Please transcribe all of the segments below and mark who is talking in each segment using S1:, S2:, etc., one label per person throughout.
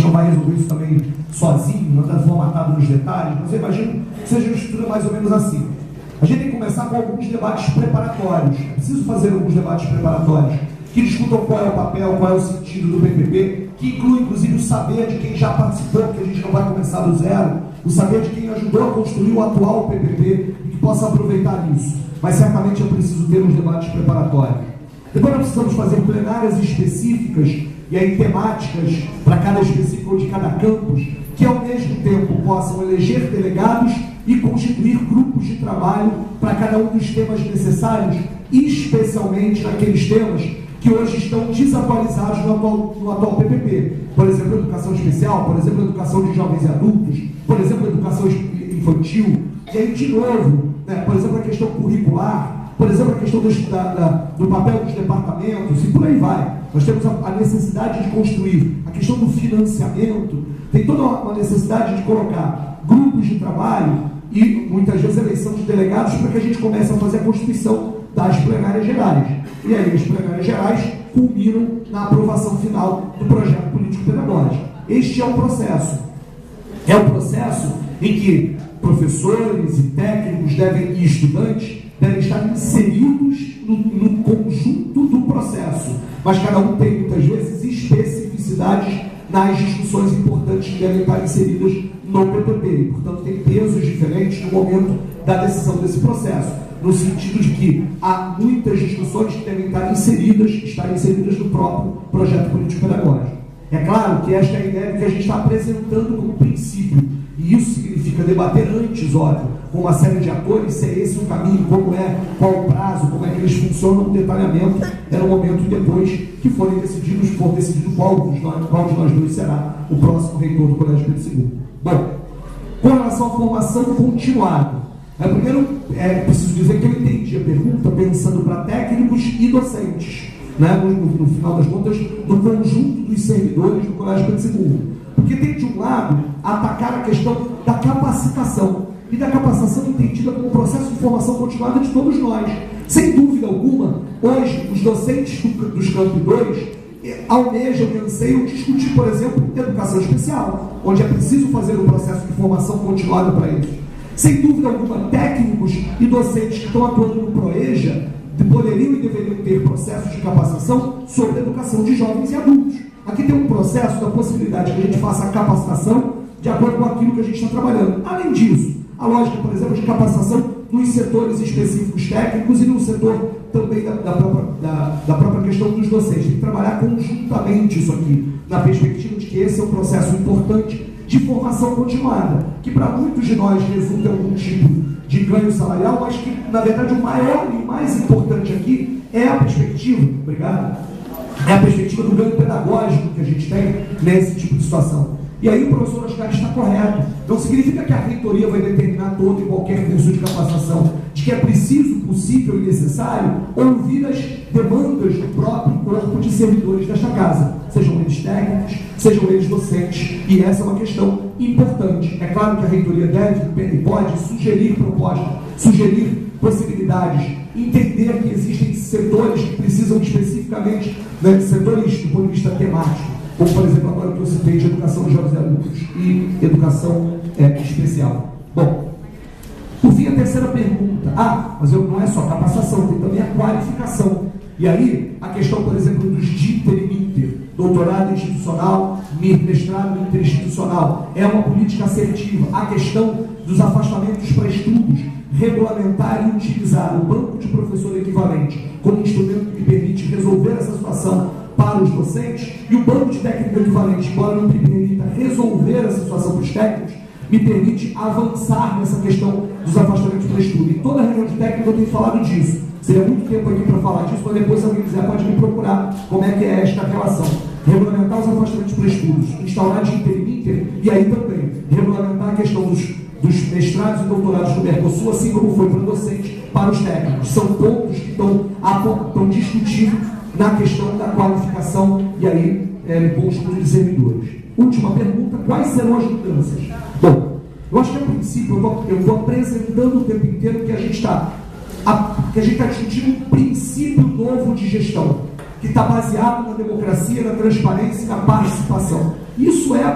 S1: não vai resolver isso também sozinho, não está formatado nos detalhes, mas eu imagino que seja uma estrutura mais ou menos assim. A gente tem que começar com alguns debates preparatórios. É preciso fazer alguns debates preparatórios que discutam qual é o papel, qual é o sentido do PPP, que inclui, inclusive, o saber de quem já participou, porque a gente não vai começar do zero, o saber de quem ajudou a construir o atual PPP e que possa aproveitar isso. Mas, certamente, é preciso ter uns debates preparatórios. Depois nós precisamos fazer plenárias específicas e aí temáticas para cada específico de cada campus, que ao mesmo tempo possam eleger delegados e constituir grupos de trabalho para cada um dos temas necessários, especialmente naqueles temas que hoje estão desatualizados no atual PPP. Por exemplo, educação especial, por exemplo, educação de jovens e adultos, por exemplo, educação infantil, e aí, de novo, né, por exemplo, a questão curricular, por exemplo, a questão do papel dos departamentos, e por aí vai. Nós temos a necessidade de construir a questão do financiamento, tem toda uma necessidade de colocar grupos de trabalho e, muitas vezes, eleição de delegados para que a gente comece a fazer a constituição das plenárias gerais. E aí, as plenárias gerais culminam na aprovação final do projeto político-pedagógico. Este é o processo. É o processo em que professores e técnicos e estudantes devem estar inseridos no conjunto do processo, mas cada um tem, muitas vezes, especificidades nas discussões importantes que devem estar inseridas no PPP, e, portanto, tem pesos diferentes no momento da decisão desse processo, no sentido de que há muitas discussões que devem estar inseridas no próprio projeto político-pedagógico. É claro que esta é a ideia que a gente está apresentando como princípio, e isso significa debater antes, óbvio, com uma série de atores, se é esse o caminho, como é, qual o prazo, como é que eles funcionam, um detalhamento é no momento depois que for decidido qual de nós dois será o próximo reitor do Colégio Pedro II. Bom, com relação à formação continuada, primeiro é preciso dizer que eu entendi a pergunta pensando para técnicos e docentes, né, no final das contas, no conjunto dos servidores do Colégio Pedro II. Porque tem, de um lado, atacar a questão da capacitação, e da capacitação entendida como processo de formação continuada de todos nós. Sem dúvida alguma, hoje, os docentes dos Campi 2 almejam e anseiam discutir, por exemplo, educação especial, onde é preciso fazer um processo de formação continuada para eles. Sem dúvida alguma, técnicos e docentes que estão atuando no PROEJA poderiam e deveriam ter processos de capacitação sobre a educação de jovens e adultos. Aqui tem um processo da possibilidade que a gente faça a capacitação de acordo com aquilo que a gente está trabalhando. Além disso, a lógica, por exemplo, de capacitação nos setores específicos técnicos e no setor também da própria questão dos docentes. Tem que trabalhar conjuntamente isso aqui, na perspectiva de que esse é um processo importante de formação continuada, que para muitos de nós resulta em algum tipo de ganho salarial, mas que, na verdade, o maior e mais importante aqui é a perspectiva, é a perspectiva do ganho pedagógico que a gente tem nesse tipo de situação. E aí o professor Oscar está correto. Não significa que a reitoria vai determinar todo e qualquer curso de capacitação, de que é preciso, possível e necessário ouvir as demandas do próprio corpo de servidores desta casa, sejam eles técnicos, sejam eles docentes, e essa é uma questão importante. É claro que a reitoria deve e pode sugerir propostas, sugerir possibilidades, entender que existem setores que precisam especificamente, né, setores do ponto de vista temático, como, por exemplo, agora que eu citei de educação de jovens e adultos e educação especial. Bom, por fim, a terceira pergunta. Mas não é só capacitação, tem também a qualificação. E aí, a questão, por exemplo, dos DITER e MINTER, doutorado institucional, mestrado interinstitucional, é uma política assertiva. A questão dos afastamentos para estudos, regulamentar e utilizar o banco de professor equivalente como instrumento que permite resolver essa situação para os docentes, e o banco de técnico equivalente, embora não me permita resolver essa situação para os técnicos, me permite avançar nessa questão dos afastamentos para estudo. Em toda a reunião de técnico eu tenho falado disso. Seria muito tempo aqui para falar disso, mas depois, se alguém quiser, pode me procurar como é que é esta relação. Regulamentar os afastamentos para estudos, instaurar de Inter e Inter, e aí também regulamentar a questão dos mestrados e doutorados do Mercosul, assim como foi para docentes, para os técnicos. São pontos que estão discutindo na questão da qualificação e aí conjunto de servidores. Última pergunta: quais serão as mudanças? Bom, eu acho que a princípio eu estou apresentando o tempo inteiro que a gente está discutindo um princípio novo de gestão. que está baseado na democracia, na transparência e na participação.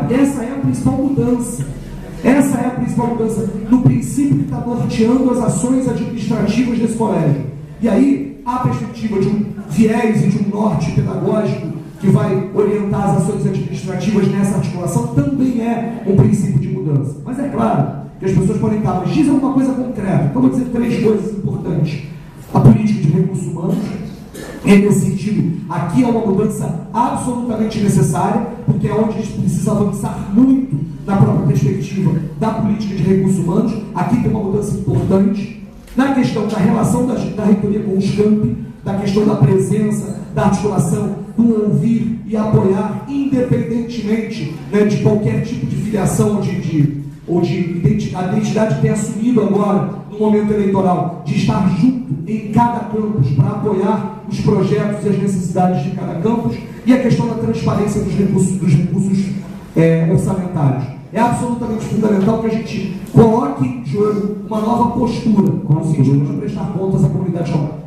S1: Essa é a principal mudança. Essa é a principal mudança no princípio que está norteando as ações administrativas desse colégio. E aí, a perspectiva de um viés e de um norte pedagógico que vai orientar as ações administrativas nessa articulação também é um princípio de mudança. Mas é claro que as pessoas podem estar, mas diz alguma coisa concreta. Então, vou dizer 3 coisas importantes. A política de recursos humanos, e nesse sentido, aqui é uma mudança absolutamente necessária, porque é onde a gente precisa avançar muito na própria perspectiva da política de recursos humanos. Aqui tem uma mudança importante na questão da relação da reitoria com os campi, da questão da presença, da articulação, do ouvir e apoiar, independentemente, né, de qualquer tipo de filiação ou de identidade que tenha assumido agora, no momento eleitoral, de estar junto em cada campus para apoiar os projetos e as necessidades de cada campus, e a questão da transparência dos recursos orçamentários. É absolutamente fundamental que a gente coloque em jogo uma nova postura, no sentido de prestar contas à comunidade escolar.